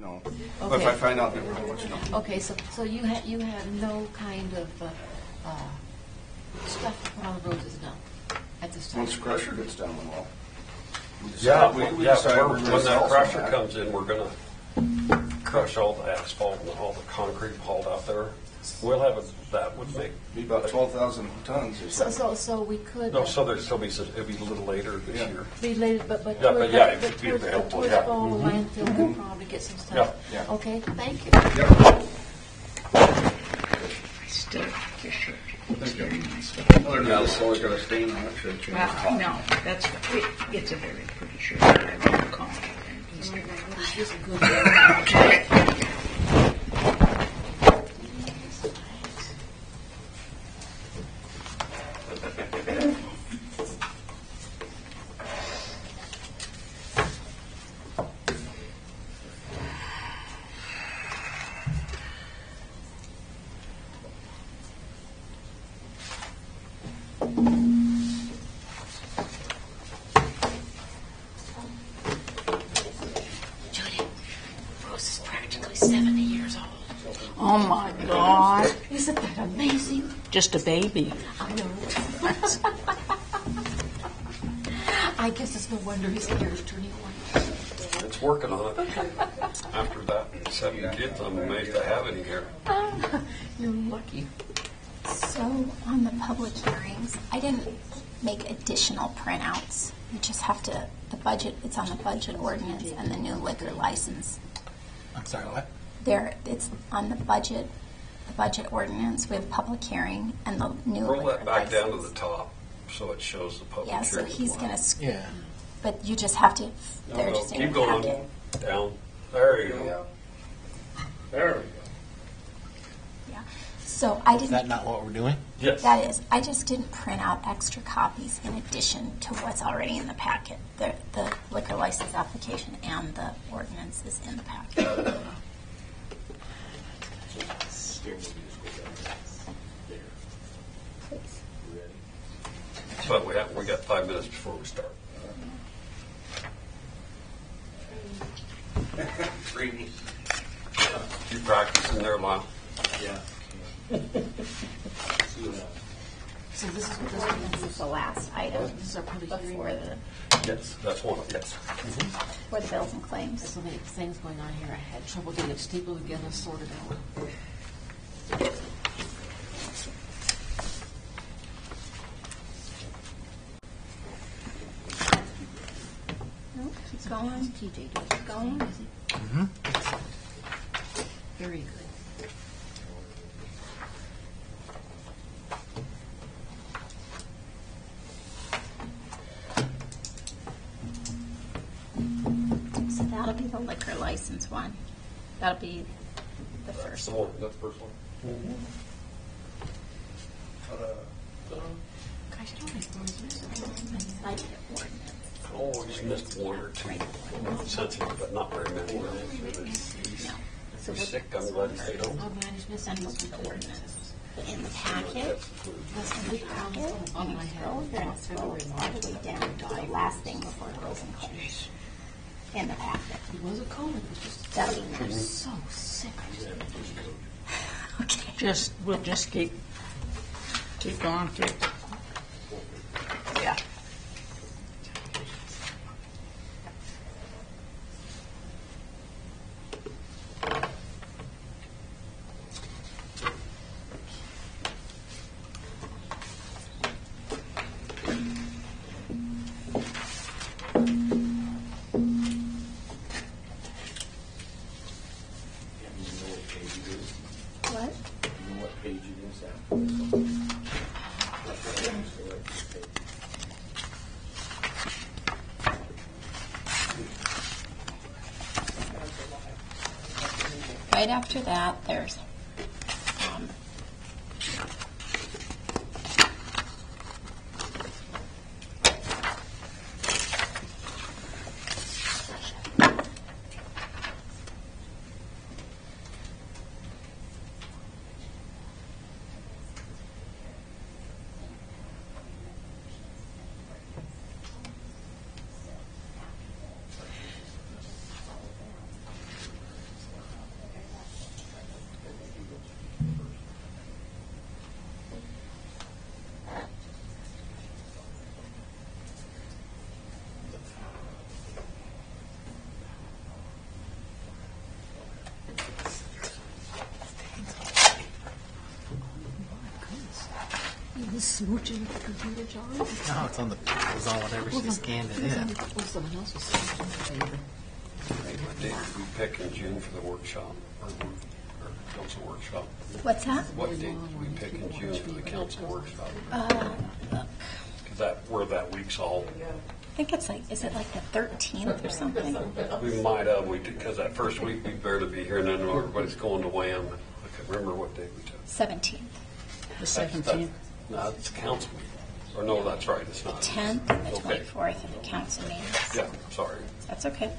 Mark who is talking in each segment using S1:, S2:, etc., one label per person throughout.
S1: No. But if I find out different, I'll let you know.
S2: Okay, so you have no kind of stuff to put on the roads is done at this time?
S1: Once the crusher gets done, well.
S3: When that crusher comes in, we're gonna crush all the asphalt and all the concrete hauled out there. We'll have that would make.
S1: Be about 12,000 tons or something.
S2: So we could.
S3: No, so there'll be, it'll be a little later this year.
S2: Be later, but
S3: Yeah, but yeah, it
S2: but
S3: could be
S2: towards,
S3: available,
S2: towards
S3: yeah.
S2: fall, landfill will probably get some stuff.
S1: Yeah.
S2: Okay, thank you.
S1: Yep.
S4: Still, for sure.
S1: Other than that, it's always got a stain on it. Should change the
S4: Well,
S1: top.
S4: no, it's a very pretty shirt. I won't comment.
S2: This is good. Judy, Rose is practically 70 years old.
S4: Oh my God.
S2: Isn't that amazing?
S4: Just a baby.
S2: I know. I guess it's no wonder his hair is turning white.
S3: It's working on it. After that 7 kids, I'm amazed I have any here.
S2: You're lucky.
S5: So on the public hearings, I didn't make additional printouts. You just have to, the budget, it's on the budget ordinance and the new liquor license.
S6: I'm sorry, what?
S5: There, it's on the budget ordinance with public hearing and the new
S3: Roll
S5: liquor
S3: that back down to
S5: license.
S3: the top so it shows the public
S5: Yeah, so
S3: hearing.
S5: he's gonna,
S6: Yeah.
S5: but you just have to,
S3: No,
S5: they're
S3: no,
S5: just saying
S3: keep
S5: you have
S3: going.
S5: to.
S3: Down. There you go. There we go.
S5: Yeah. So I
S6: Is that
S5: didn't,
S6: not what we're doing?
S3: Yes.
S5: that is, I just didn't print out extra copies in addition to what's already in the packet. The liquor license application and the ordinance is in the packet.
S3: But we got 5 minutes before we start.
S1: Dreamy.
S3: You practicing there, Lyle?
S1: Yeah.
S2: So this is what
S5: This is the last item
S2: this is our public hearing.
S5: before the
S3: Yes, that's one. Yes.
S5: for the bills and claims.
S2: So many things going on here. I had trouble getting it stapled together, sorted out.
S5: No, keep going.
S2: TJ doing
S5: Keep going.
S2: very good.
S5: So that'll be the liquor license one. That'll be the first one.
S3: That's the first one.
S2: Gosh, I don't think
S5: Like the ordinance.
S3: Oh, just missed one or two. Sensitive, but not very many.
S5: No. So
S3: You're
S5: what-
S3: sick, I'm glad you stayed home.
S2: Oh, man, it's missing
S5: Send us
S2: this
S5: the
S2: one.
S5: ordinance in the packet.
S2: That's the big
S5: Packet.
S2: on my
S5: Scroll,
S2: head.
S5: then scroll all the way down to the last thing before bills and claims. In the packet.
S2: It was a cold, it was just
S5: That'll be next.
S2: so sick.
S5: Okay.
S4: We'll just keep going through. Yeah.
S5: What?
S1: What page it is at?
S5: Right after that, there's um,
S2: smooching with the computer, John?
S6: No, it's on the. It was on whatever she scanned it in.
S2: Well, someone else was smooching.
S3: What date did we pick in June for the workshop, or council workshop?
S5: What's that?
S3: What date did we pick in June for the council workshop? Because where that week's all,
S5: I think it's like, is it like the 13th or something?
S3: we might have, because that first week we'd barely be here, and then everybody's going to Wham. I can't remember what date we took.
S5: 17th.
S2: The 17th?
S3: No, it's a council meeting. Or no, that's right, it's not.
S5: 10th and the
S3: Okay.
S5: 24th are the council meetings.
S3: Yeah, sorry.
S5: That's okay.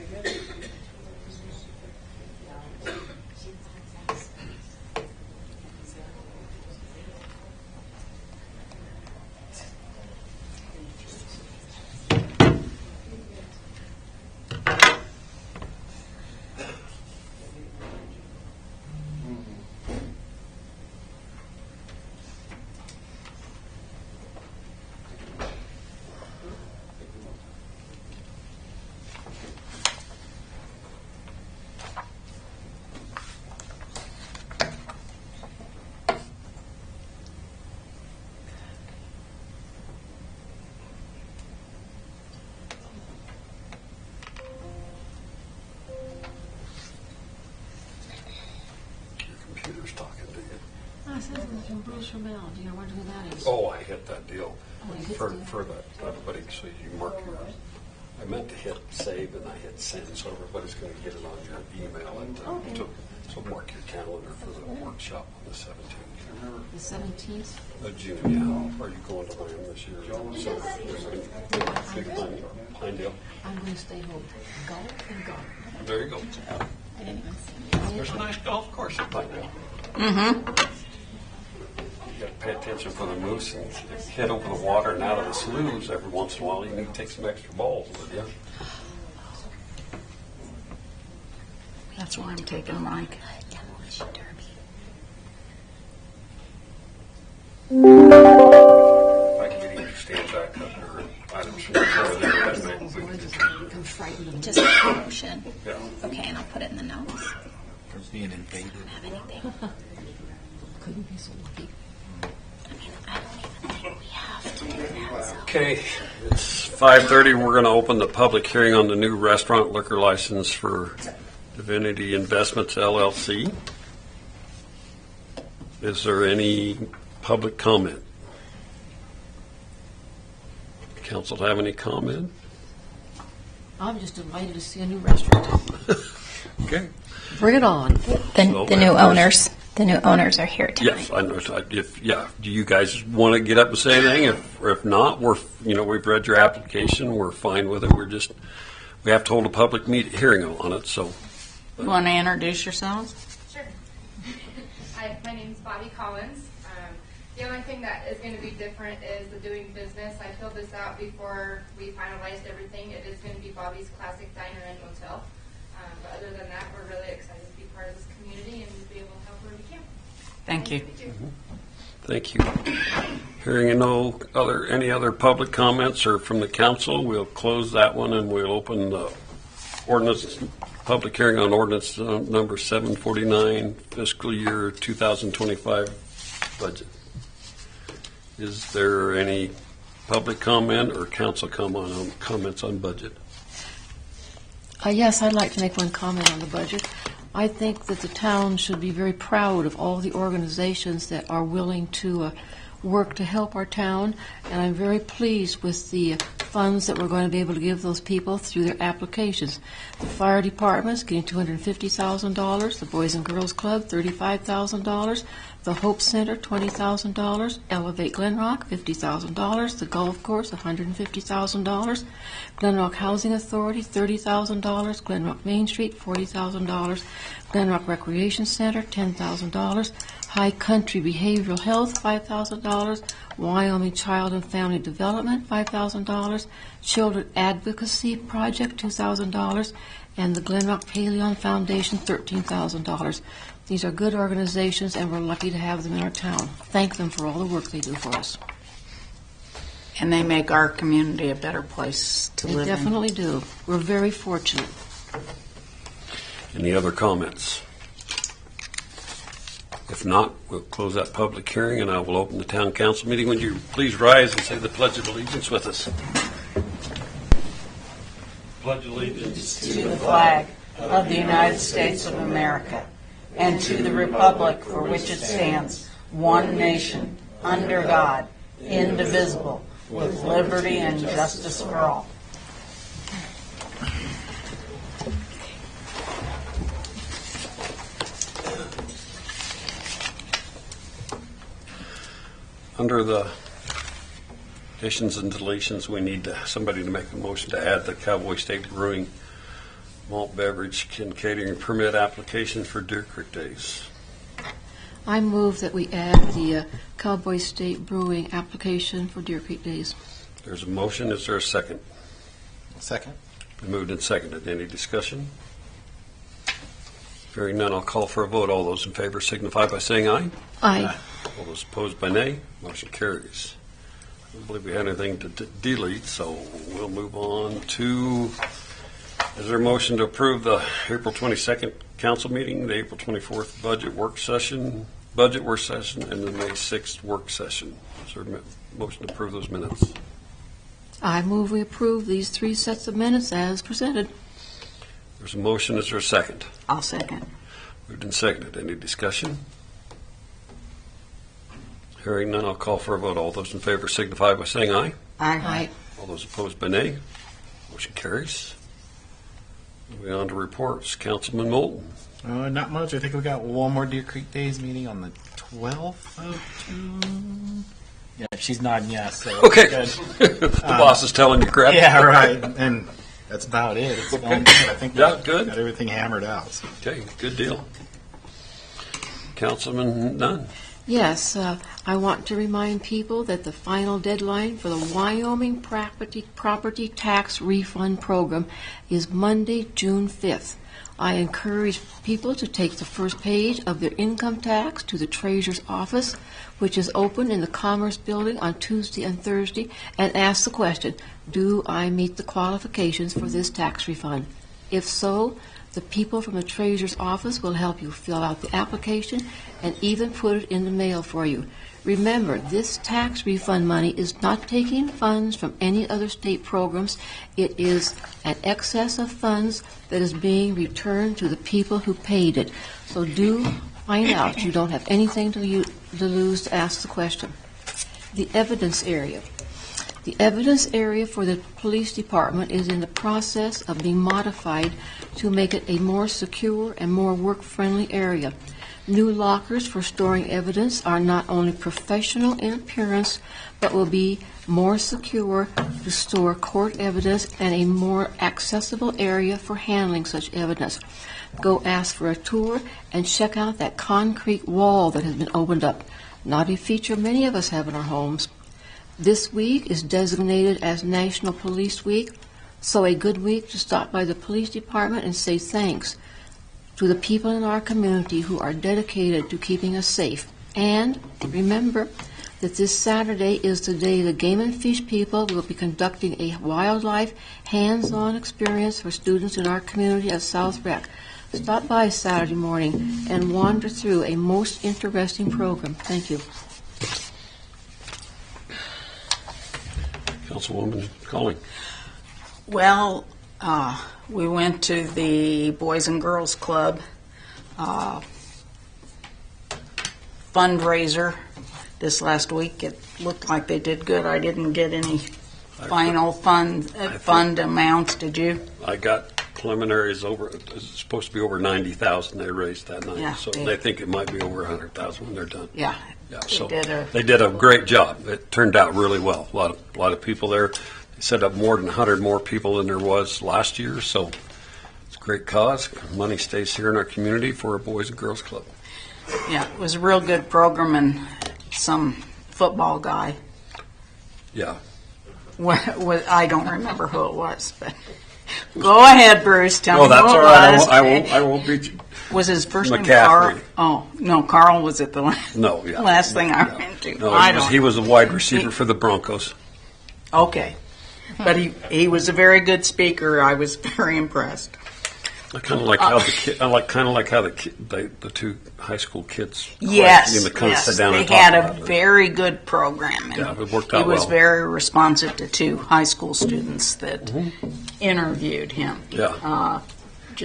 S3: Your computer's talking to you.
S2: I said it was from Bruce Ramel. Do you know who that is?
S3: Oh, I hit that deal
S2: Oh, you hit
S3: for,
S2: the deal?
S3: for that, everybody, so you mark your, I meant to hit save and I hit send, so everybody's gonna get it on your email and,
S2: Okay.
S3: so mark your calendar for the workshop on the 17th.
S2: The 17th?
S3: Of June, yeah. Are you going to Wham this year? So, big Pinedale.
S2: I'm going to stay home. Golf and golf.
S3: There you go.
S5: I didn't even see.
S3: There's a nice golf course at Pinedale. Mm-hmm. You gotta pay attention for the moose and head over the water and out of the sloughs every once in a while. You need to take some extra balls with you.
S4: That's why I'm taking Mike.
S5: Demolition Derby.
S3: If I can get you to stand back up your items from before then, that may we can-
S2: I'm frightened.
S5: Just a promotion.
S3: yeah.
S5: Okay, and I'll put it in the notes.
S6: For being invaded.
S5: Have anything?
S2: Couldn't be so lucky.
S5: I mean, I don't even think we have to do that. So.
S3: Okay, it's 5:30. We're going to open the public hearing on the new restaurant liquor license for Divinity Investments LLC. Is there any public comment? Council have any comment?
S2: I'm just delighted to see a new restaurant.
S3: Okay.
S2: Bring it on.
S5: The new owners. The new owners are here tonight.
S3: Yes, I know. Do you guys want to get up and say anything? If not, we've read your application. We're fine with it. We have to hold a public hearing on it. So,
S4: You want to introduce yourselves?
S7: Sure. Hi, my name's Bobby Collins. The only thing that is going to be different is the doing business. I filled this out before we finalized everything. It is going to be Bobby's Classic Diner and Motel. But other than that, we're really excited to be part of this community and to be able to help where we can.
S4: Thank you.
S3: thank you. Hearing any other public comments or from the council, we'll close that one and we'll open the ordinance public hearing on ordinance number 749 fiscal year 2025 budget. Is there any public comment or council comments on budget?
S2: Yes, I'd like to make one comment on the budget. I think that the town should be very proud of all the organizations that are willing to work to help our town, and I'm very pleased with the funds that we're going to be able to give those people through their applications. The fire department's getting $250,000, the Boys and Girls Club $35,000, the Hope Center $20,000, Elevate Glenrock $50,000, the golf course $150,000, Glenrock Housing Authority $30,000, Glenrock Main Street $40,000, Glenrock Recreation Center $10,000, High Country Behavioral Health $5,000, Wyoming Child and Family Development $5,000, Children Advocacy Project $2,000, and the Glenrock Paleon Foundation $13,000. These are good organizations, and we're lucky to have them in our town. Thank them for all the work they do for us.
S4: And they make our community a better place to
S2: They
S4: live in.
S2: definitely do. We're very fortunate.
S3: Any other comments? If not, we'll close that public hearing, and I will open the town council meeting. Would you please rise and say the Pledge of Allegiance with us? Pledge allegiance
S4: To the flag of the United States of America and to the republic for which it stands, one nation, under God, indivisible, with liberty and justice for all.
S3: Under the additions and deletions, we need somebody to make a motion to add the Cowboy State Brewing malt beverage and catering permit application for Deer Creek Days.
S2: I move that we add the Cowboy State Brewing application for Deer Creek Days.
S3: There's a motion. Is there a second?
S6: Second.
S3: Been moved and seconded. Any discussion? Hearing none, I'll call for a vote. All those in favor signify by saying aye.
S2: Aye.
S3: All those opposed by nay. Motion carries. I don't believe we had anything to delete, so we'll move on to, is there a motion to approve the April 22nd council meeting, the April 24th budget work session, and the May 6th work session? Is there a motion to approve those minutes?
S2: I move we approve these 3 sets of minutes as presented.
S3: There's a motion. Is there a second?
S4: I'll second.
S3: Moved and seconded. Any discussion? Hearing none, I'll call for a vote. All those in favor signify by saying aye.
S2: Aye.
S3: All those opposed by nay. Motion carries. Moving on to reports. Councilman Moulton.
S6: Not much. I think we got one more Deer Creek Days meeting on the 12th of June. Yeah, she's nodding yes. So
S3: Okay.
S6: good.
S3: The boss is telling you crap.
S6: Yeah, right. And that's about it. It's going good. I think
S3: Yeah,
S6: we
S3: good.
S6: got everything hammered out. So.
S3: Okay, good deal. Councilman Nunn.
S2: Yes, I want to remind people that the final deadline for the Wyoming Property Tax Refund Program is Monday, June 5th. I encourage people to take the first page of their income tax to the Treasurer's office, which is open in the Commerce Building on Tuesday and Thursday, and ask the question, do I meet the qualifications for this tax refund? If so, the people from the Treasurer's office will help you fill out the application and even put it in the mail for you. Remember, this tax refund money is not taking funds from any other state programs. It is an excess of funds that is being returned to the people who paid it. So do find out. You don't have anything to lose to ask the question. The evidence area. The evidence area for the police department is in the process of being modified to make it a more secure and more work-friendly area. New lockers for storing evidence are not only professional in appearance, but will be more secure to store court evidence and a more accessible area for handling such evidence. Go ask for a tour and check out that concrete wall that has been opened up. Not a feature many of us have in our homes. This week is designated as National Police Week, so a good week to stop by the police department and say thanks to the people in our community who are dedicated to keeping us safe. And remember that this Saturday is the day the Game and Fish people will be conducting a wildlife hands-on experience for students in our community at South Rec. Stop by Saturday morning and wander through a most interesting program. Thank you.
S3: Councilwoman Calling.
S4: Well, we went to the Boys and Girls Club fundraiser this last week. It looked like they did good. I didn't get any final fund amounts. Did you?
S3: I got preliminaries over, it's supposed to be over 90,000 they raised that night.
S4: Yeah,
S3: So
S4: they-
S3: they think it might be over 100,000 when they're done.
S4: Yeah.
S3: Yeah,
S4: They
S3: so
S4: did
S3: they did a great job. It turned out really well. A lot of people there. They set up more than 100 more people than there was last year, so it's a great cause. Money stays here in our community for a Boys and Girls Club.
S4: Yeah, it was a real good program, and some football guy.
S3: Yeah.
S4: I don't remember who it was, but go ahead, Bruce. Tell
S3: No,
S4: me
S3: that's
S4: who
S3: all
S4: it
S3: right.
S4: was.
S3: I won't beat you.
S4: Was his first name
S3: McCaffrey.
S4: Carl? Oh no, Carl was at the last.
S3: No, yeah.
S4: Last thing I
S3: Yeah.
S4: went to.
S3: No,
S4: I
S3: he was a wide receiver
S4: He-
S3: for the Broncos.
S4: Okay, but he was a very good speaker. I was very impressed.
S3: I kind of like how the two high school kids.
S4: Yes,
S3: kind of
S4: yes,
S3: sit down
S4: they
S3: and talk
S4: had
S3: about
S4: a
S3: it.
S4: very good program. And
S3: Yeah, it worked
S4: he
S3: out
S4: was
S3: well.
S4: very responsive to two high school students that interviewed him.
S3: Yeah. I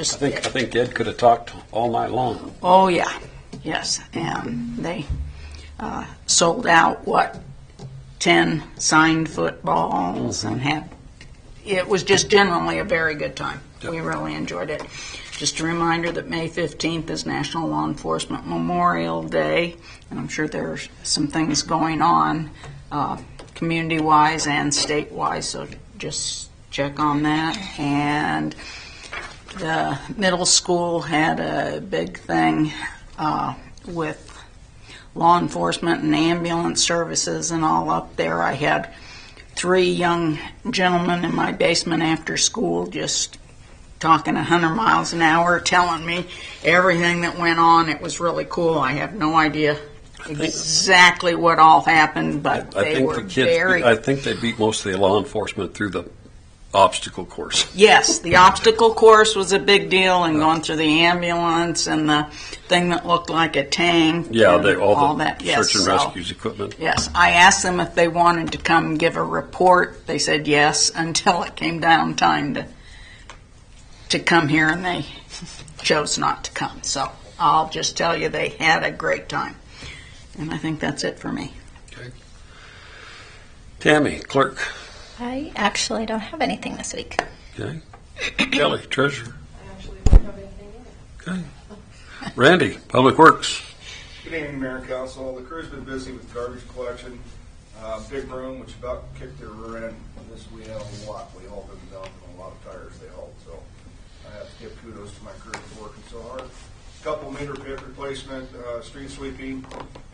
S3: think Ed could have talked all night long.
S4: Oh, yeah, yes, and they sold out, 10 signed footballs and it was just generally a very good time.
S3: Yep.
S4: We really enjoyed it. Just a reminder that May 15th is National Law Enforcement Memorial Day, and I'm sure there's some things going on community-wise and statewide, so just check on that. And the middle school had a big thing with law enforcement and ambulance services and all up there. I had 3 young gentlemen in my basement after school just talking 100 miles an hour, telling me everything that went on. It was really cool. I have no idea exactly what all happened, but
S3: I
S4: they
S3: think
S4: were
S3: the kids.
S4: very...
S3: I think they beat most of the law enforcement through the obstacle course.
S4: Yes, the obstacle course was a big deal, and going through the ambulance and the thing that looked like a tank.
S3: Yeah,
S4: and
S3: all the
S4: that.
S3: search
S4: Yes,
S3: and
S4: so,
S3: rescues equipment.
S4: yes, I asked them if they wanted to come give a report. They said yes, until it came down time to come here, and they chose not to come. So I'll just tell you they had a great time. And I think that's it for me.
S3: Okay. Tammy, clerk.
S5: I actually don't have anything this week.
S3: Okay. Kelly, treasurer. Okay. Randy, public works.
S1: Good evening, Mayor and Council. The crew's been busy with garbage collection. Big room, which about kicked their rear end. We had a lot. We hauled them down and a lot of tires they hauled. So I have to give kudos to my crew for working so hard. Couple meter pit replacement, street sweeping,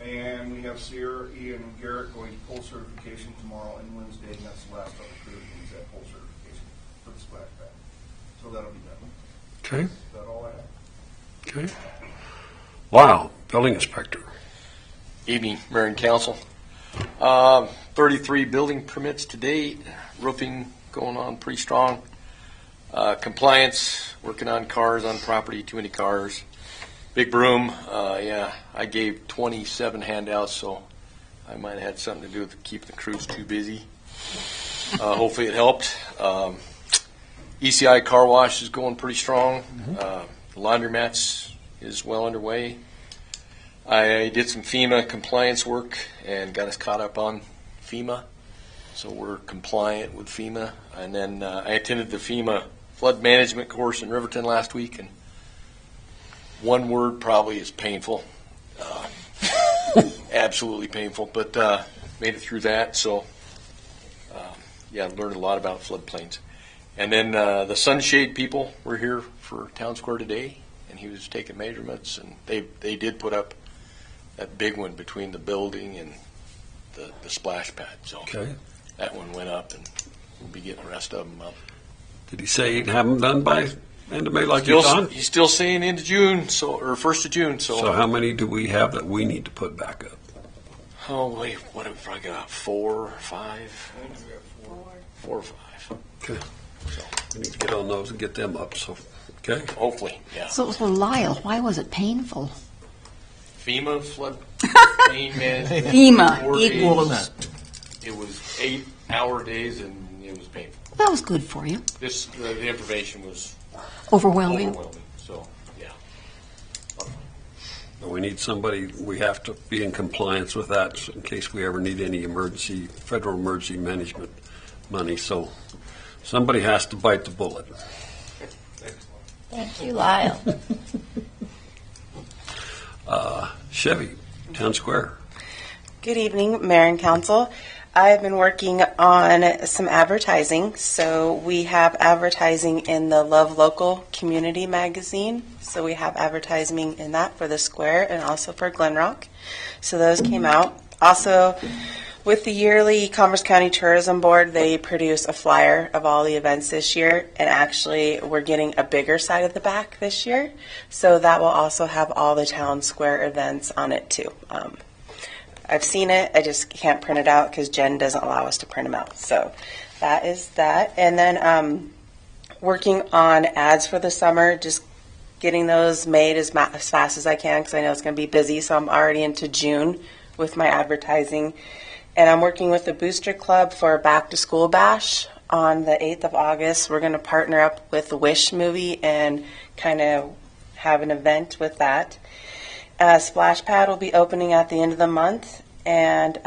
S1: and we have Sierra, Ian, and Garrett going to full certification tomorrow and Wednesday, and that's the last of the crew that needs that full certification for the splash pad. So that'll be done.
S3: Okay.
S1: Is that all I have?
S3: Okay. Wow, building inspector.
S8: Evening, Mayor and Council. 33 building permits to date, roofing going on pretty strong. Compliance, working on cars on property, too many cars. Big broom, I gave 27 handouts, so I might have had something to do with keeping the crews too busy. Hopefully it helped. ECI car wash is going pretty strong. The laundromats is well underway. I did some FEMA compliance work and got us caught up on FEMA, so we're compliant with FEMA. And then I attended the FEMA flood management course in Riverton last week, and one word probably is painful. Absolutely painful, but made it through that. So learned a lot about floodplains. And then the Sunshade people were here for Town Square today, and he was taking measurements, and they did put up that big one between the building and the splash pad. So
S3: Okay.
S8: that one went up, and we'll be getting the rest of them up.
S3: Did he say he'd have them done by end of May like you thought?
S8: He's still saying into June, or 1st of June.
S3: So how many do we have that we need to put back up?
S8: Oh, wait, what have we probably got? 4 or 5? 4 or 5.
S3: Okay. We need to get on those and get them up. So, okay.
S8: Hopefully, yeah.
S2: So Lyle, why was it painful?
S8: FEMA flood pain management.
S4: FEMA
S8: 4
S4: equals...
S8: days. It was 8-hour days, and it was painful.
S2: That was good for you.
S8: The information was
S2: Overwhelming.
S8: overwhelming. So, yeah.
S3: We need somebody, we have to be in compliance with that in case we ever need any federal emergency management money. So somebody has to bite the bullet.
S5: Thank you, Lyle.
S3: Chevy, Town Square.
S9: Good evening, Mayor and Council. I've been working on some advertising. So we have advertising in the Love Local Community Magazine. So we have advertising in that for the Square and also for Glenrock. So those came out. Also, with the yearly Commerce County Tourism Board, they produce a flyer of all the events this year. And actually, we're getting a bigger side of the back this year. So that will also have all the Town Square events on it too. I've seen it. I just can't print it out because Jen doesn't allow us to print them out. So that is that. And then working on ads for the summer, just getting those made as fast as I can because I know it's going to be busy. So I'm already into June with my advertising. And I'm working with the Booster Club for a back to school bash on the 8th of August. We're going to partner up with the Wish movie and kind of have an event with that. Splash Pad will be opening at the end of the month. And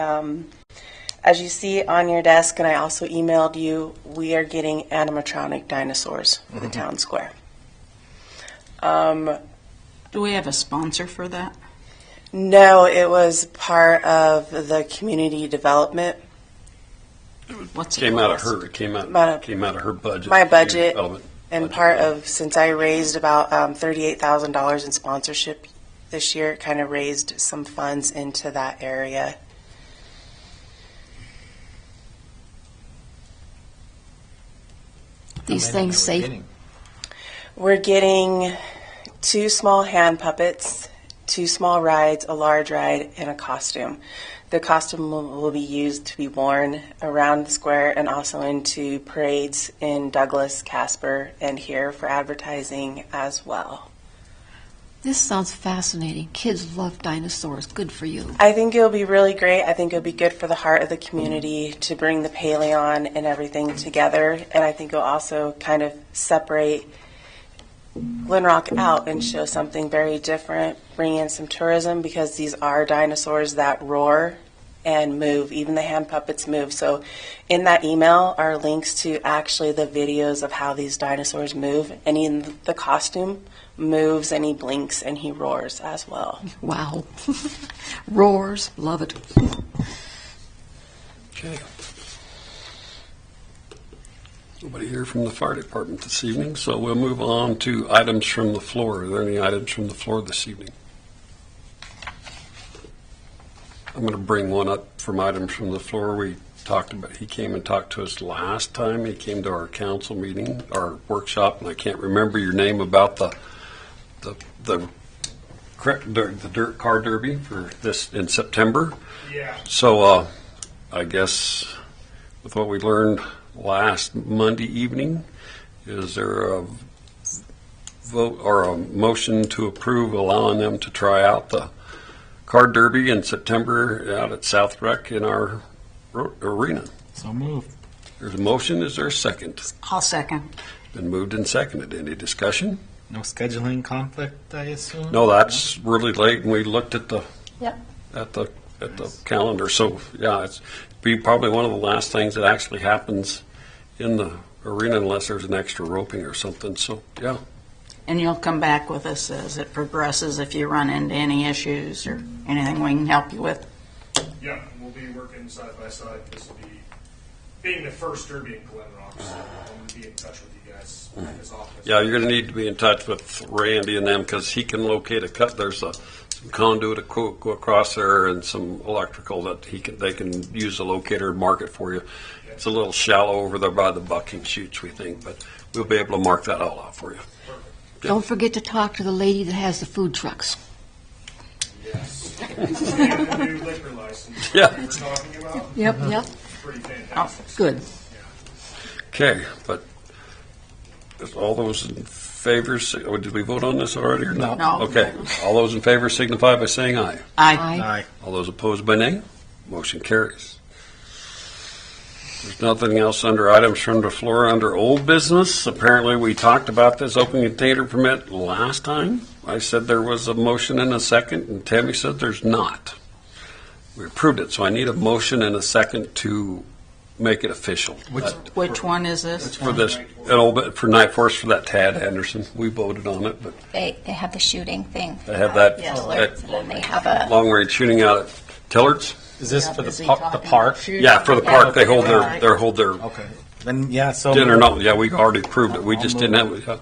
S9: as you see on your desk, and I also emailed you, we are getting animatronic dinosaurs for the town square.
S4: Do we have a sponsor for that?
S9: No, it was part of the community development.
S4: What's it
S3: Came out of
S4: cost?
S3: her. It came out of her budget.
S9: My budget,
S3: Development
S9: and
S3: budget.
S9: part of, since I raised about $38,000 in sponsorship this year, it kind of raised some funds into that area.
S2: These things safe.
S9: We're getting 2 small hand puppets, 2 small rides, a large ride, and a costume. The costume will be used to be worn around the square and also into parades in Douglas, Casper, and here for advertising as well.
S2: This sounds fascinating. Kids love dinosaurs. Good for you.
S9: I think it'll be really great. I think it'll be good for the heart of the community to bring the Paleon and everything together. And I think it'll also kind of separate Glen Rock out and show something very different, bring in some tourism because these are dinosaurs that roar and move. Even the hand puppets move. So in that email are links to actually the videos of how these dinosaurs move. And in the costume moves and he blinks and he roars as well.
S2: Wow. Roars. Love it.
S3: Okay. Nobody here from the fire department this evening, so we'll move on to items from the floor. Are there any items from the floor this evening? I'm going to bring one up from items from the floor. We talked about, he came and talked to us last time. He came to our council meeting, our workshop, and I can't remember your name about the dirt car derby for this in September.
S1: Yeah.
S3: So I guess with what we learned last Monday evening, is there a vote or a motion to approve allowing them to try out the car derby in September out at South Rec in our arena?
S6: So moved.
S3: There's a motion. Is there a second?
S4: I'll second.
S3: Been moved and seconded. Any discussion?
S6: No scheduling conflict, I assume?
S3: No, that's really late, and we looked at the
S5: Yep.
S3: at the calendar. So yeah, it's be probably one of the last things that actually happens in the arena unless there's an extra roping or something. So yeah,
S4: And you'll come back with us as it progresses if you run into any issues or anything we can help you with.
S10: Yeah, we'll be working side by side. This will be being the first derby in Glen Rock, so I'm going to be in touch with you guys as often as
S3: yeah, you're going to need to be in touch with Randy and them because he can locate a cut. There's some conduit to go across there and some electrical that they can use a locator and mark it for you. It's a little shallow over there by the bucking chutes, we think, but we'll be able to mark that all out for you.
S2: Don't forget to talk to the lady that has the food trucks.
S10: Yes. The new liquor license
S3: Yeah.
S10: we're talking about,
S2: Yep.
S10: pretty fantastic.
S2: Good.
S3: Okay, but is all those in favor, did we vote on this already or not?
S4: No.
S3: Okay, all those in favor signify by saying aye.
S4: Aye.
S6: Aye.
S3: All those opposed by nay? Motion carries. There's nothing else under items from the floor under old business. Apparently, we talked about this open container permit last time. I said there was a motion and a second, and Tammy said there's not. We approved it, so I need a motion and a second to make it official.
S4: Which one is this?
S3: For this, an old bit for Night Force for that Tad Anderson. We voted on it, but
S5: They have the shooting thing.
S3: they have that,
S4: Yes.
S5: Alerts, and then they have a,
S3: long range shooting out at Tillard's.
S6: Is this for
S4: Is
S6: the
S4: he
S6: park?
S4: talking
S6: The park?
S4: about shooting?
S3: Yeah, for the park, they hold
S4: Right.
S3: their
S6: Okay. Then yeah. So
S3: dinner. No, yeah, we already approved it. We just didn't have it.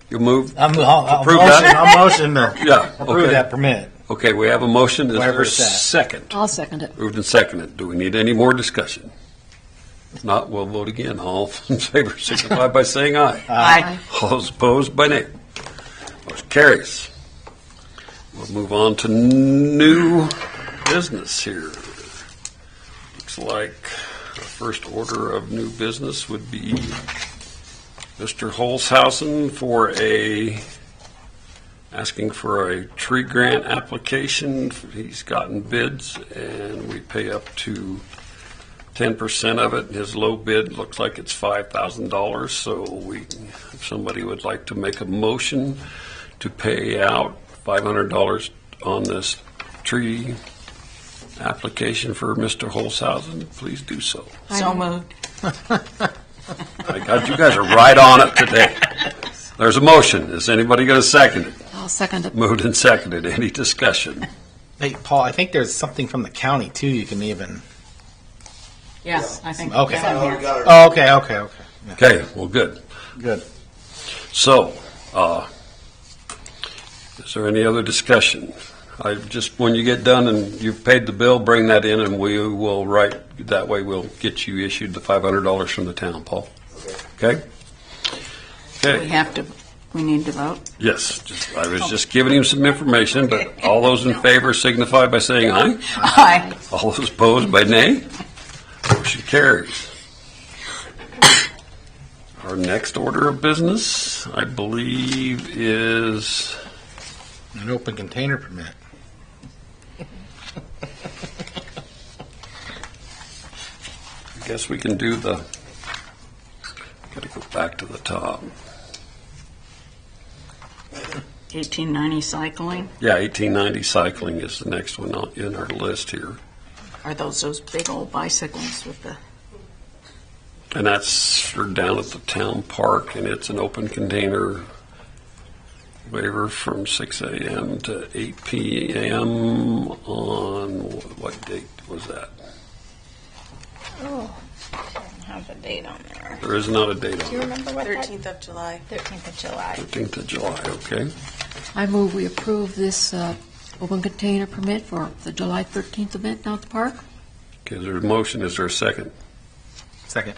S3: You moved?
S6: I'll
S3: Approve
S6: motion,
S3: that?
S6: I'll motion to
S3: Yeah,
S6: approve
S3: okay.
S6: that permit.
S3: Okay, we have a motion. Is there
S6: Wherever
S3: a
S6: it's at.
S3: second?
S2: I'll second it.
S3: Moved and seconded. Do we need any more discussion? If not, we'll vote again. All in favor signify by saying aye.
S4: Aye.
S3: All those opposed by nay. Motion carries. We'll move on to new business here. Looks like the first order of new business would be Mr. Holzhausen for a asking for a tree grant application. He's gotten bids, and we pay up to 10% of it. His low bid looks like it's $5,000, so if somebody would like to make a motion to pay out $500 on this tree application for Mr. Holshausen, please do so.
S4: So moved.
S3: My God, you guys are right on it today. There's a motion. Is anybody going to second it?
S2: I'll second it.
S3: Moved and seconded. Any discussion?
S6: Hey, Paul, I think there's something from the county too. You can even.
S4: Yes, I think.
S6: Okay.
S4: it's in here.
S6: Oh, okay. Yeah.
S3: Okay, well, good.
S6: Good.
S3: So, is there any other discussion? When you get done and you've paid the bill, bring that in and we will that way we'll get you issued the $500 from the town, Paul. Okay?
S4: We need to vote.
S3: Yes, I was just giving him some information, but all those in favor signify by saying aye.
S4: Aye.
S3: All those opposed by nay. Motion carries. Our next order of business, I believe, is
S6: An open container permit.
S3: I guess we can do got to go back to the top.
S4: 1890 cycling.
S3: Yeah, 1890 cycling is the next one in our list here.
S4: Are those big old bicycles with the?
S3: And that's for down at the town park, and it's an open container waiver from 6 a.m. to 8 p.m. on, what date was that?
S5: Oh, doesn't have a date on there.
S3: There is not a date
S5: Do
S3: on
S5: you
S3: it.
S5: remember what
S9: 13th of July.
S5: 13th of July.
S3: 15th of July, okay.
S2: I move we approve this open container permit for the July 13th event down at the park.
S3: Okay, is there a motion? Is there a second?
S6: Second.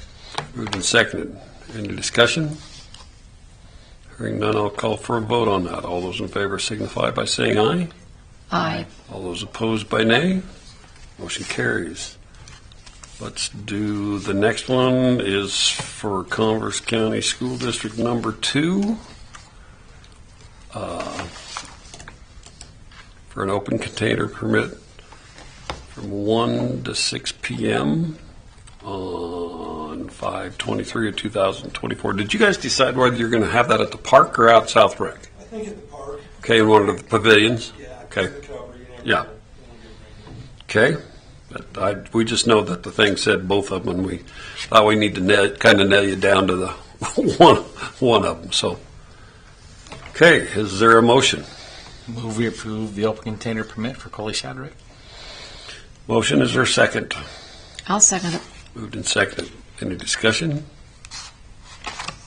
S3: Moved and seconded. Any discussion? Hearing none, I'll call for a vote on that. All those in favor signify by saying aye.
S2: Aye.
S3: All those opposed by nay. Motion carries. Let's do, the next one is for Converse County School District Number 2. For an open container permit from 1 to 6 p.m. on 5/23 of 2024. Did you guys decide whether you're going to have that at the park or out South Rec?
S11: I think at the park.
S3: Okay, in one of the pavilions?
S11: Yeah.
S3: Okay.
S11: The cover, you know,
S3: Yeah. Okay. But we just know that the thing said both of them, and we thought we need to kind of nail you down to the one of them. So, okay, is there a motion?
S6: Move we approve the open container permit for Coley Shadrack.
S3: Motion, is there a second?
S2: I'll second it.
S3: Moved and seconded. Any discussion?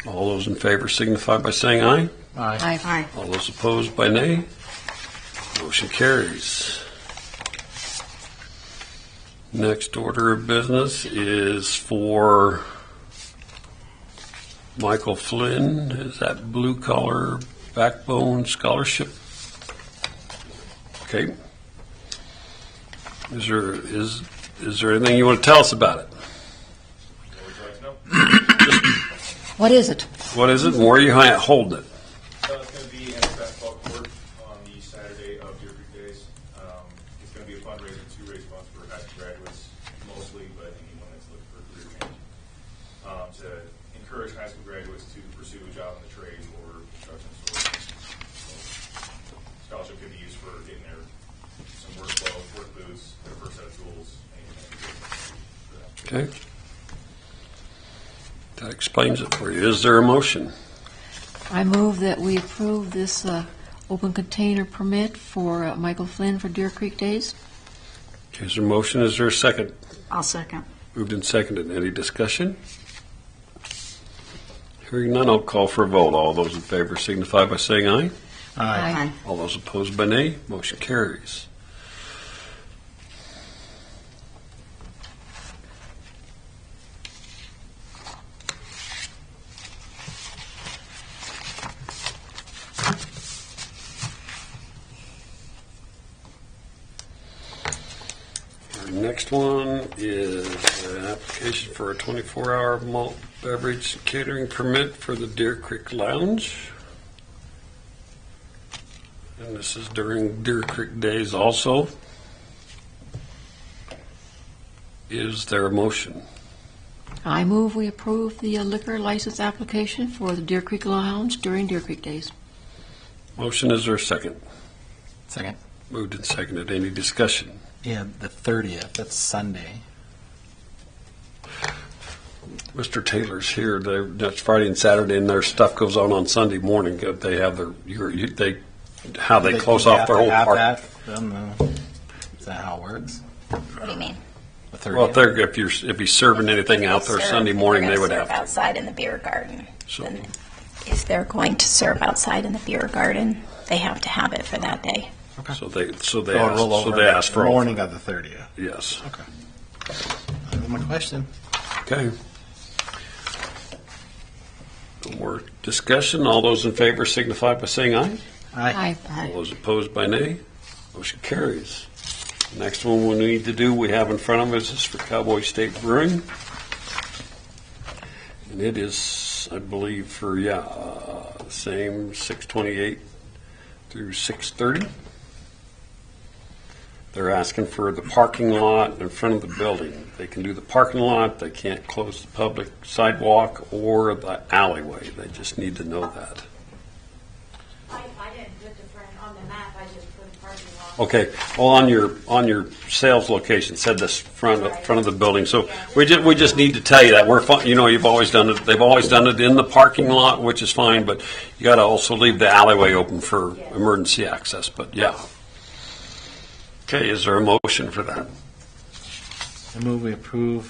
S3: All those in favor signify by saying aye.
S6: Aye.
S2: Aye.
S3: All those opposed by nay. Motion carries. Next order of business is for Michael Flynn. Is that Blue Collar Backbone Scholarship? Okay. Is there anything you want to tell us about it?
S10: What would you like to know?
S2: What is it?
S3: What is it, and where are you holding it?
S10: It's going to be at the basketball court on the Saturday of Deer Creek Days. It's going to be a fundraiser to raise funds for high school graduates mostly, but anyone that's looking for a career change. To encourage high school graduates to pursue a job in the trade or construction sort. So, scholarship could be used for getting some work clothes, work boots, their first set of tools, anything.
S3: Okay. That explains it for you. Is there a motion?
S2: I move that we approve this open container permit for Michael Flynn for Deer Creek Days.
S3: Okay, is there a motion? Is there a second?
S4: I'll second.
S3: Moved and seconded. Any discussion? Hearing none, I'll call for a vote. All those in favor signify by saying aye.
S2: Aye.
S3: All those opposed by nay. Motion carries. Our next one is an application for a 24-hour malt beverage catering permit for the Deer Creek Lounge. And this is during Deer Creek Days also. Is there a motion?
S2: I move we approve the liquor license application for the Deer Creek Lounge during Deer Creek Days.
S3: Motion, is there a second?
S6: Second.
S3: Moved and seconded. Any discussion?
S6: Yeah, the 30th. That's Sunday.
S3: Mr. Taylor's here. That's Friday and Saturday, and their stuff goes on Sunday morning. They have their they close off their whole park.
S6: Is that how it works?
S5: What do you mean?
S6: The 30th?
S3: Well, if you're serving anything out there Sunday morning, they would have to.
S5: Outside in the beer garden.
S3: So,
S5: Then if they're going to serve outside in the beer garden, they have to have it for that day.
S3: so they
S6: roll over
S3: ask for
S6: the morning of the 30th.
S3: Yes.
S6: Okay. That was my question.
S3: Okay. No more discussion. All those in favor signify by saying aye.
S2: Aye.
S3: All those opposed by nay. Motion carries. Next one we need to do, we have in front of us is for Cowboy State Brewing. And it is, I believe, for, the same 6/28 through 6/30. They're asking for the parking lot in front of the building. They can do the parking lot, they can't close the public sidewalk or the alleyway. They just need to know that.
S11: I didn't put the front on the map, I just put the parking lot.
S3: Okay, well, on your sales location, said this front of the building, so we just need to tell you that, you've always done it, they've always done it in the parking lot, which is fine, but you gotta also leave the alleyway open for emergency access, but yeah. Okay, is there a motion for that?
S6: I move we approve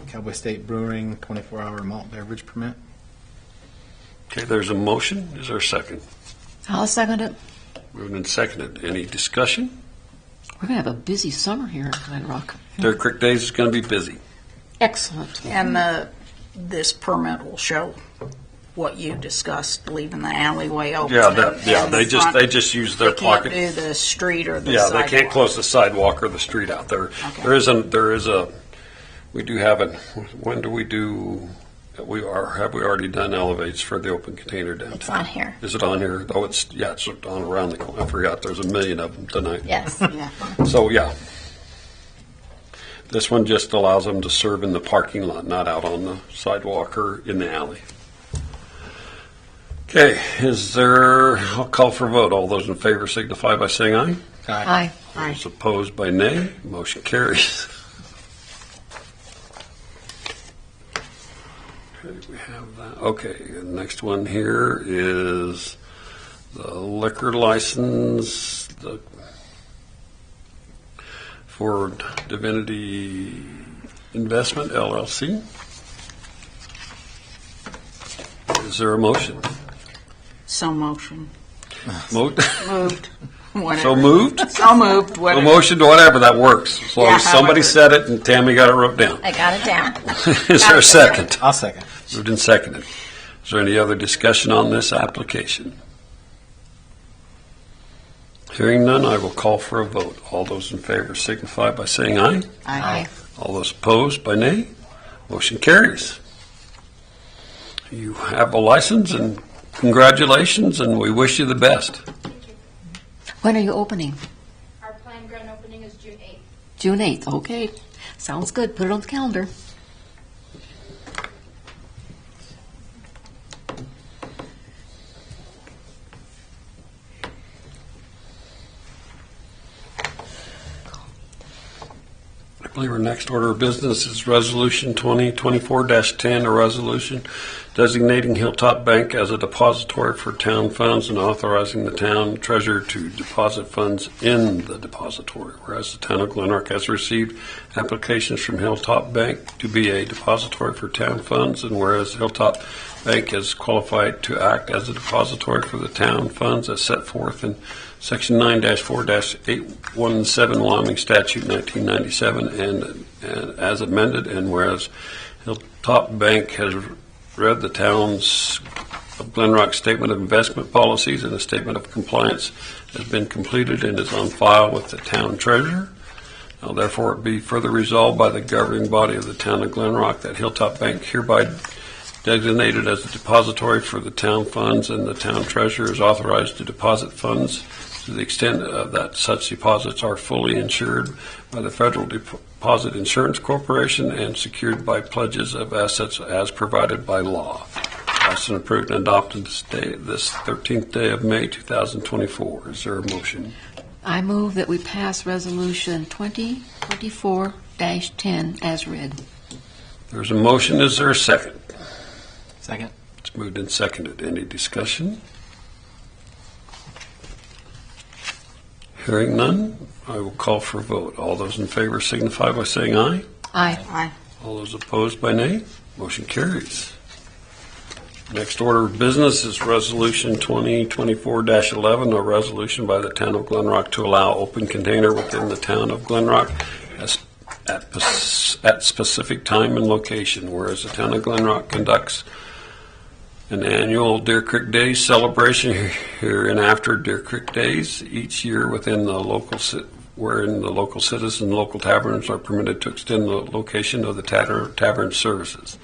S6: Cowboy State Brewing 24-hour malt beverage permit.
S3: Okay, there's a motion, is there a second?
S2: I'll second it.
S3: Moved and seconded, any discussion?
S2: We're going to have a busy summer here in Glen Rock.
S3: Deer Creek Days is gonna be busy.
S2: Excellent.
S4: And this permit will show what you discussed, leaving the alleyway open. And
S3: they
S4: the front.
S3: they just use their
S4: They can't
S3: pocket.
S4: do the street or the
S3: Yeah,
S4: sidewalk.
S3: they can't close the sidewalk or the street out there.
S4: Okay.
S3: We do have when do we do, have we already done elevates for the open container downtown?
S5: It's on here.
S3: Is it on here? Oh, it's on around the corner. I forgot, there's a million of them tonight.
S5: Yes.
S4: Yeah.
S3: So, yeah. This one just allows them to serve in the parking lot, not out on the sidewalk or in the alley. Okay, I'll call for a vote. All those in favor signify by saying aye.
S2: Aye.
S3: All those opposed by nay. Motion carries. Okay, we have that. Okay, the next one here is the liquor license for Divinity Investment LLC. Is there a motion?
S4: So motion.
S3: Moved.
S4: Whatever.
S3: So moved?
S4: So moved.
S3: A
S4: Whatever.
S3: motion to whatever, that works. As long
S4: Yeah,
S3: as somebody
S4: however.
S3: said it and Tammy got it wrote down.
S5: I got it down.
S3: Is there a second?
S6: I'll second.
S3: Moved and seconded. Is there any other discussion on this application? Hearing none, I will call for a vote. All those in favor signify by saying aye.
S2: Aye.
S3: All those opposed by nay. Motion carries. You have a license, and congratulations, and we wish you the best.
S2: When are you opening?
S7: Our planned grand opening is June 8th.
S2: June 8th. Okay. Sounds good. Put it on the calendar.
S3: I believe our next order of business is Resolution 2024-10, a resolution designating Hilltop Bank as a depository for town funds and authorizing the town treasurer to deposit funds in the depository. Whereas the town of Glen Rock has received applications from Hilltop Bank to be a depository for town funds, and whereas Hilltop Bank is qualified to act as a depository for the town funds as set forth in Section 9-4-817 Wyoming Statute 1997 and as amended, and whereas Hilltop Bank has read the town's of Glen Rock Statement of Investment Policies, and a statement of compliance has been completed and is on file with the town treasurer. Now therefore it be further resolved by the governing body of the town of Glen Rock that Hilltop Bank hereby designated as a depository for the town funds, and the town treasurer is authorized to deposit funds to the extent that such deposits are fully insured by the Federal Deposit Insurance Corporation and secured by pledges of assets as provided by law. Passed and approved and adopted this 13th day of May 2024. Is there a motion?
S2: I move that we pass Resolution 2024-10 as read.
S3: There's a motion. Is there a second?
S6: Second.
S3: It's moved and seconded. Any discussion? Hearing none, I will call for a vote. All those in favor signify by saying aye.
S2: Aye.
S4: Aye.
S3: All those opposed by nay. Motion carries. Next order of business is Resolution 2024-11, a resolution by the Town of Glen Rock to allow open container within the Town of Glen Rock at specific time and location, whereas the Town of Glen Rock conducts an annual Deer Creek Days celebration here and after Deer Creek Days each year within the local wherein the local citizens and local taverns are permitted to extend the location of the tavern services.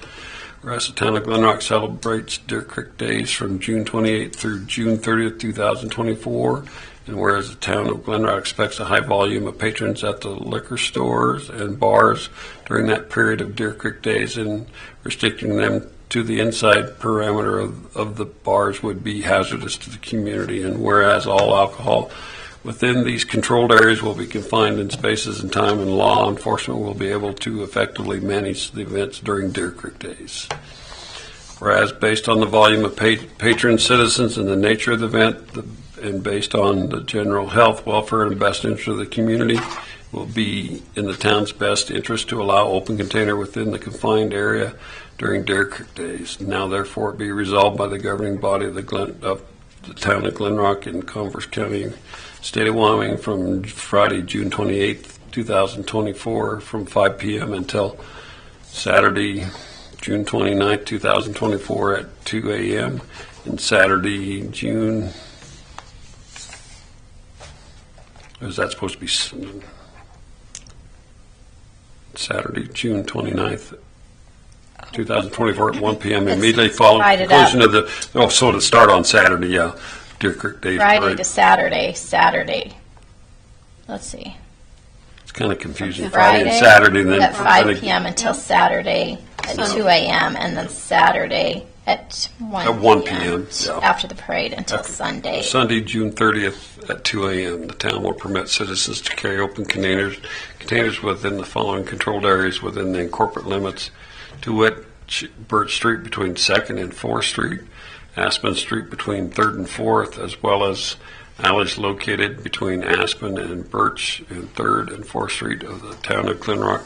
S3: Whereas the Town of Glen Rock celebrates Deer Creek Days from June 28th through June 30th, 2024, and whereas the Town of Glen Rock expects a high volume of patrons at the liquor stores and bars during that period of Deer Creek Days, and restricting them to the inside perimeter of the bars would be hazardous to the community, and whereas all alcohol within these controlled areas will be confined in spaces and time, and law enforcement will be able to effectively manage the events during Deer Creek Days. Whereas based on the volume of patron citizens and the nature of the event, and based on the general health, welfare, and best interest of the community, will be in the town's best interest to allow open container within the confined area during Deer Creek Days. Now therefore be resolved by the governing body of the Town of Glen Rock in Converse County, State of Wyoming, from Friday, June 28th, 2024, from 5 p.m. until Saturday, June 29th, 2024, at 2 a.m., and Saturday, June. Is that supposed to be Saturday, June 29th, 2024, at 1 p.m. immediately following the conclusion of the. Oh, so to start on Saturday, yeah. Deer Creek Days
S5: Friday
S3: Parade.
S5: to Saturday. Let's see.
S3: It's kind of confusing. Friday and Saturday, and then
S5: at 5 p.m. until Saturday at 2 a.m. and then Saturday at 1
S3: p.m. Yeah.
S5: after the parade until Sunday.
S3: Sunday, June 30th at 2 a.m. The town will permit citizens to carry open containers within the following controlled areas within the corporate limits: to wit, Birch Street between 2nd and 4th Street, Aspen Street between 3rd and 4th, as well as alleys located between Aspen and Birch and 3rd and 4th Street of the Town of Glen Rock,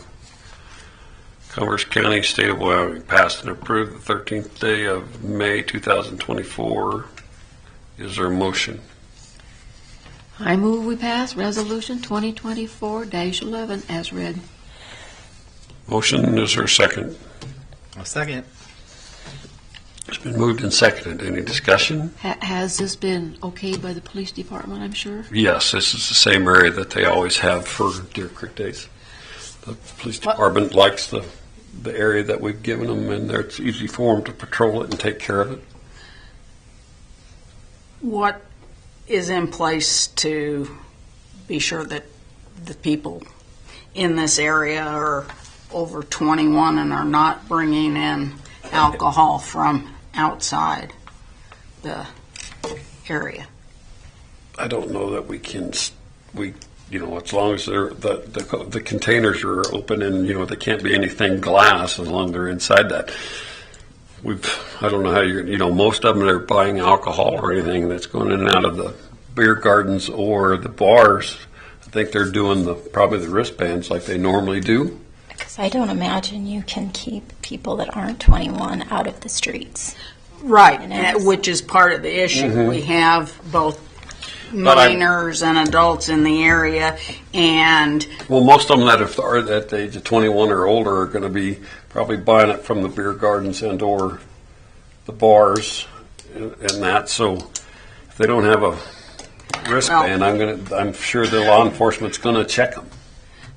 S3: Converse County, State of Wyoming. Passed and approved the 13th day of May 2024. Is there a motion?
S2: I move we pass Resolution 2024-11 as read.
S3: Motion, is there a second?
S6: A second.
S3: It's been moved and seconded. Any discussion?
S2: Has this been okayed by the police department, I'm sure?
S3: Yes, this is the same area that they always have for Deer Creek Days. The police department likes the area that we've given them, and it's easy for them to patrol it and take care of it.
S4: What is in place to be sure that the people in this area are over 21 and are not bringing in alcohol from outside the area?
S3: I don't know that we can, as long as the containers are open and, there can't be anything glass as long as they're inside that. I don't know how most of them are buying alcohol or anything that's going in and out of the beer gardens or the bars. I think they're doing probably the wristbands like they normally do.
S5: Because I don't imagine you can keep people that aren't 21 out of the streets.
S4: Right, which is part of the issue.
S3: Mm-hmm.
S4: We have both minors and adults in the area, and
S3: most of them that are at the age of 21 or older are going to be probably buying it from the beer gardens and or the bars and that. So if they don't have a wristband, I'm sure the law enforcement's going to check them.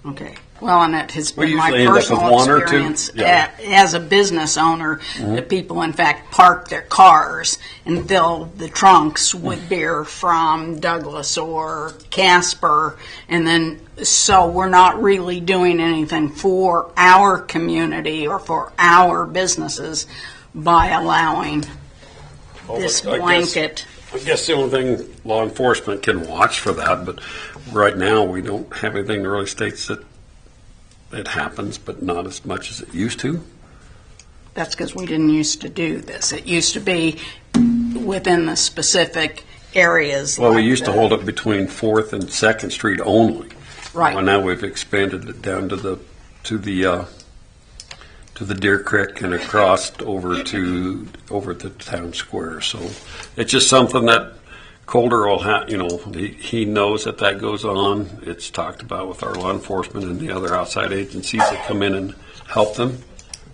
S4: okay. Well, and it has
S3: We
S4: been my
S3: usually end up with
S4: personal
S3: one or two.
S4: experience
S3: Yeah.
S4: as a business owner that people, in fact, park their cars and fill the trunks with beer from Douglas or Casper, and then so we're not really doing anything for our community or for our businesses by allowing this
S3: I guess-
S4: blanket.
S3: I guess the only thing law enforcement can watch for that, but right now we don't have anything that really states that it happens, but not as much as it used to.
S4: That's because we didn't used to do this. It used to be within the specific areas.
S3: Well, we
S4: like
S3: used to
S4: the-
S3: hold it between 4th and 2nd Street only.
S4: Right.
S3: Well, now we've expanded it down to the Deer Creek and across over the town square. So it's just something that Calder will have. He knows that goes on. It's talked about with our law enforcement and the other outside agencies that come in and help them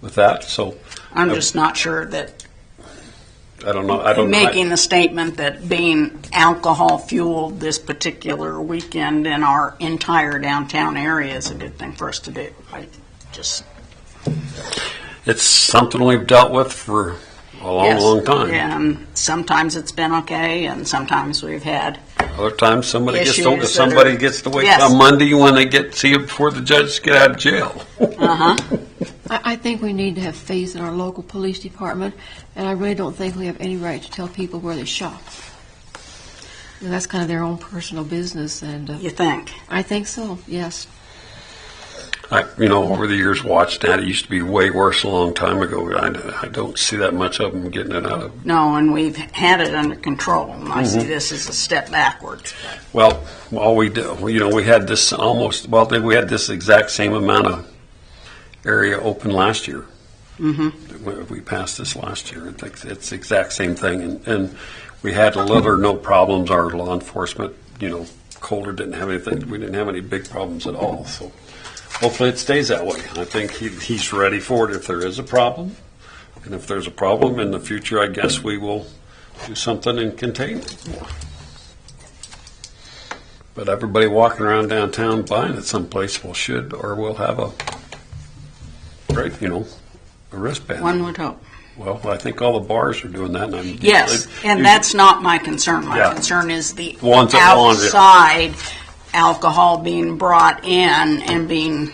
S3: with that. So
S4: I'm just not sure that
S3: I don't know. I don't
S4: making the statement that being alcohol fueled this particular weekend in our entire downtown area is a good thing for us to do.
S3: It's something we've dealt with for a long,
S4: Yes.
S3: long time.
S4: And sometimes it's been okay, and sometimes we've had.
S3: Other times, somebody
S4: Issues
S3: gets to wait
S4: Yes.
S3: on Monday when they see it before the judge get out of jail.
S2: I think we need to have faith in our local police department, and I really don't think we have any right to tell people where they shop. And that's kind of their own personal business, and
S4: You think?
S2: I think so, yes.
S3: Over the years, watched that. It used to be way worse a long time ago. I don't see that much of them getting it out of.
S4: No, and we've had it under control. And I see this as a step backwards.
S3: Well, all we do, we had this we had this exact same amount of area open last year. We passed this last year. It's the exact same thing, and we had little or no problems. Our law enforcement, Calder didn't have anything. We didn't have any big problems at all. So hopefully it stays that way. I think he's ready for it if there is a problem, and if there's a problem in the future, I guess we will do something and contain it. But everybody walking around downtown buying it someplace will have a wristband.
S4: One would hope.
S3: Well, I think all the bars are doing that. And
S4: Yes, and that's not my concern. My
S3: Yeah.
S4: concern is the
S3: Ones that want it.
S4: outside alcohol being brought in and being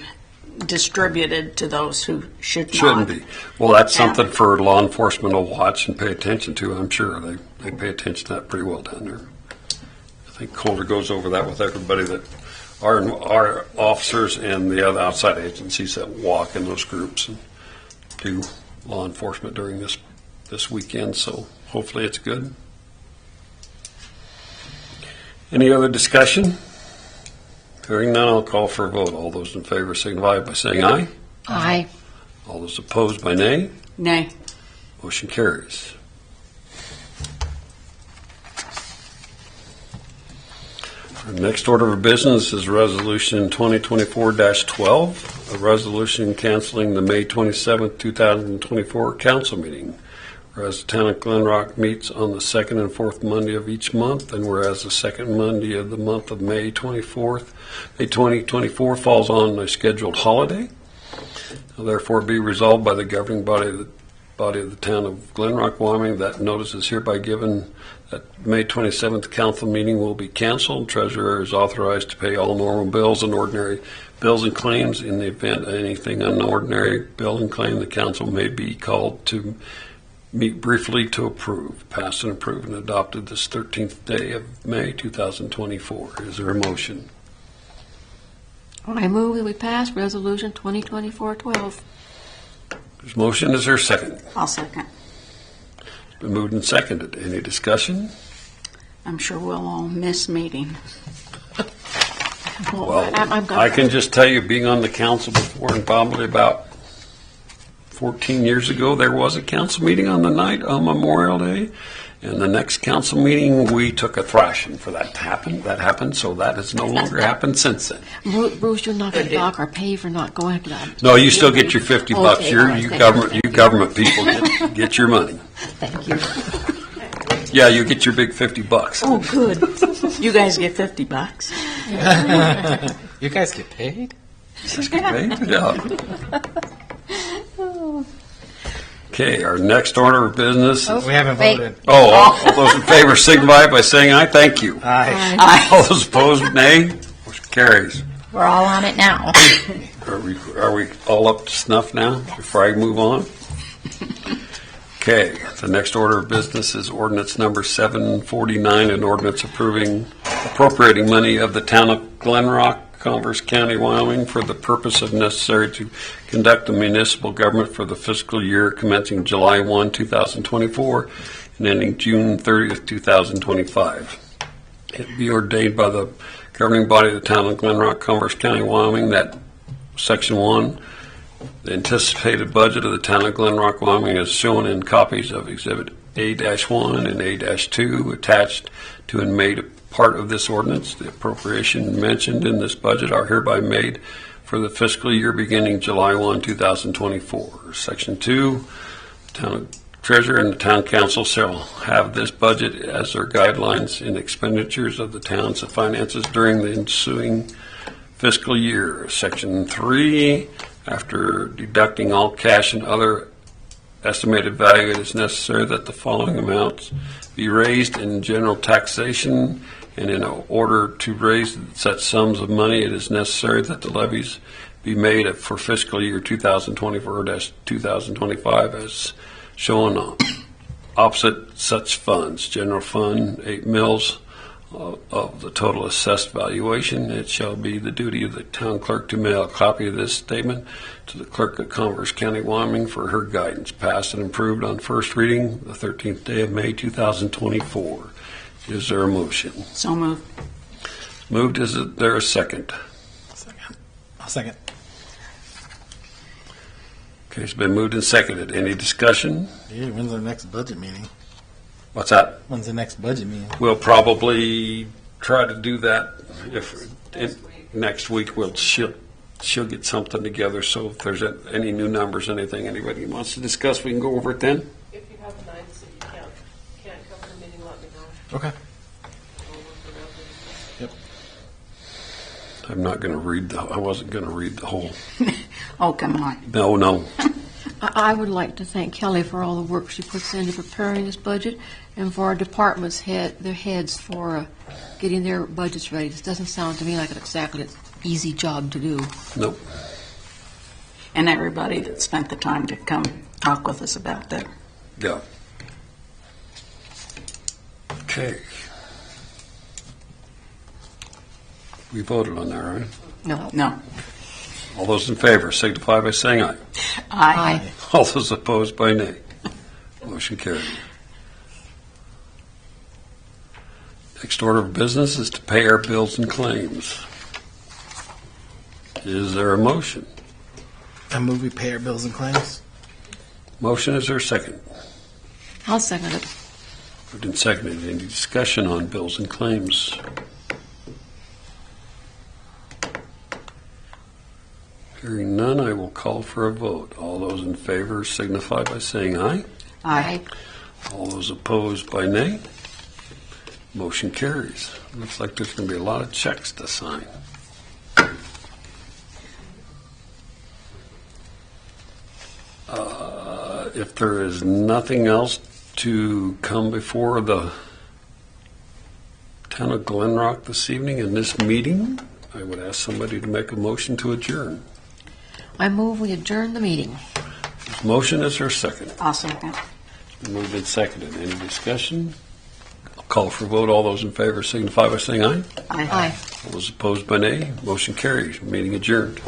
S4: distributed to those who should not.
S3: Shouldn't be. Well, that's
S4: Yeah.
S3: something for law enforcement to watch and pay attention to. I'm sure they pay attention to that pretty well down there. I think Calder goes over that with everybody that our officers and the other outside agencies that walk in those groups and do law enforcement during this weekend. So hopefully it's good. Any other discussion? Hearing none, I'll call for a vote. All those in favor signify by saying aye.
S2: Aye.
S3: All those opposed by nay.
S4: Nay.
S3: Motion carries. Our next order of business is Resolution 2024-12, a resolution canceling the May 27, 2024 council meeting. Whereas the town of Glen Rock meets on the second and fourth Monday of each month, and whereas the second Monday of the month of May 2024 falls on a scheduled holiday, now therefore be resolved by the governing body of the town of Glen Rock, Wyoming, that notice is hereby given that May 27th council meeting will be canceled. Treasurer is authorized to pay all normal bills and ordinary bills and claims. In the event of anything unordinary bill and claim, the council may be called to meet briefly to approve. Passed and approved and adopted this 13th day of May 2024. Is there a motion?
S2: I move that we pass Resolution 2024-12.
S3: There's a motion. Is there a second?
S4: I'll second.
S3: It's been moved and seconded. Any discussion?
S4: I'm sure we'll all miss meeting.
S3: Well,
S2: I'm
S3: I can just tell you, being on the council before, and probably about 14 years ago, there was a council meeting on the night of Memorial Day, and the next council meeting, we took a thrashing for that to happen. That happened, so that has no longer happened since then.
S2: Bruce, you're not going to dock our pay for not going to that.
S3: No, you still get your 50 bucks.
S2: Okay,
S3: You
S2: all right,
S3: you government people get your money.
S2: Thank you.
S3: Yeah, you get your big 50 bucks.
S4: Oh, good. You guys get $50.
S6: You guys get paid?
S3: Yeah. Okay, our next order of business is...
S6: We haven't
S2: Wait.
S6: voted.
S3: Oh, all those in favor signify by saying aye. Thank you.
S6: Aye.
S3: All those opposed, nay. Motion carries.
S5: We're all on it now.
S3: Are we all up to snuff now before I move on? Okay, the next order of business is ordinance number 749, an ordinance appropriating money of the town of Glen Rock, Converse County, Wyoming, for the purpose of necessary to conduct the municipal government for the fiscal year commencing July 1, 2024, and ending June 30th, 2025. It be ordained by the governing body of the town of Glen Rock, Converse County, Wyoming, that Section 1, the anticipated budget of the town of Glen Rock, Wyoming, is shown in copies of Exhibit A-1 and A-2 attached to and made a part of this ordinance. The appropriation mentioned in this budget are hereby made for the fiscal year beginning July 1, 2024. Section 2, the town treasurer and the town council shall have this budget as their guidelines in expenditures of the town's finances during the ensuing fiscal year. Section 3, after deducting all cash and other estimated value, it is necessary that the following amounts be raised in general taxation, and in order to raise such sums of money, it is necessary that the levies be made for fiscal year 2024-2025 as shown on opposite such funds. General fund, 8 mils of the total assessed valuation. It shall be the duty of the town clerk to mail a copy of this statement to the clerk of Converse County, Wyoming, for her guidance. Passed and approved on first reading the 13th day of May 2024. Is there a motion?
S4: So moved.
S3: Moved. Is there a second?
S6: Second. I'll second.
S3: Okay, it's been moved and seconded. Any discussion?
S6: Yeah, when's the next budget meeting?
S3: What's that?
S6: When's the next budget meeting?
S3: We'll probably try to do that next week. She'll get something together. So if there's any new numbers, anything anybody wants to discuss, we can go over it then.
S12: If you have the nights that you can't come to the meeting, let me know.
S6: Okay.
S3: I'm not going to read I wasn't going to read the whole.
S4: Oh, come on.
S3: No.
S2: I would like to thank Kelly for all the work she puts into preparing this budget, and for our departments, their heads for getting their budgets ready. This doesn't sound to me like exactly an easy job to do.
S3: Nope.
S4: And everybody that spent the time to come talk with us about that.
S3: Yeah. Okay. We voted on that, right?
S4: No.
S3: All those in favor signify by saying aye.
S4: Aye.
S3: All those opposed by nay. Motion carried. Next order of business is to pay our bills and claims. Is there a motion?
S6: I move we pay our bills and claims.
S3: Motion, is there a second?
S2: I'll second it.
S3: Moved and seconded. Any discussion on bills and claims? Hearing none, I will call for a vote. All those in favor signify by saying aye.
S4: Aye.
S3: All those opposed by nay. Motion carries. Looks like there's going to be a lot of checks to sign. If there is nothing else to come before the town of Glen Rock this evening in this meeting, I would ask somebody to make a motion to adjourn.
S2: I move we adjourn the meeting.
S3: Motion, is there a second?
S4: I'll second.
S3: Moved and seconded. Any discussion? I'll call for a vote. All those in favor signify by saying aye.
S2: Aye.
S3: All those opposed by nay. Motion carries. Meeting adjourned.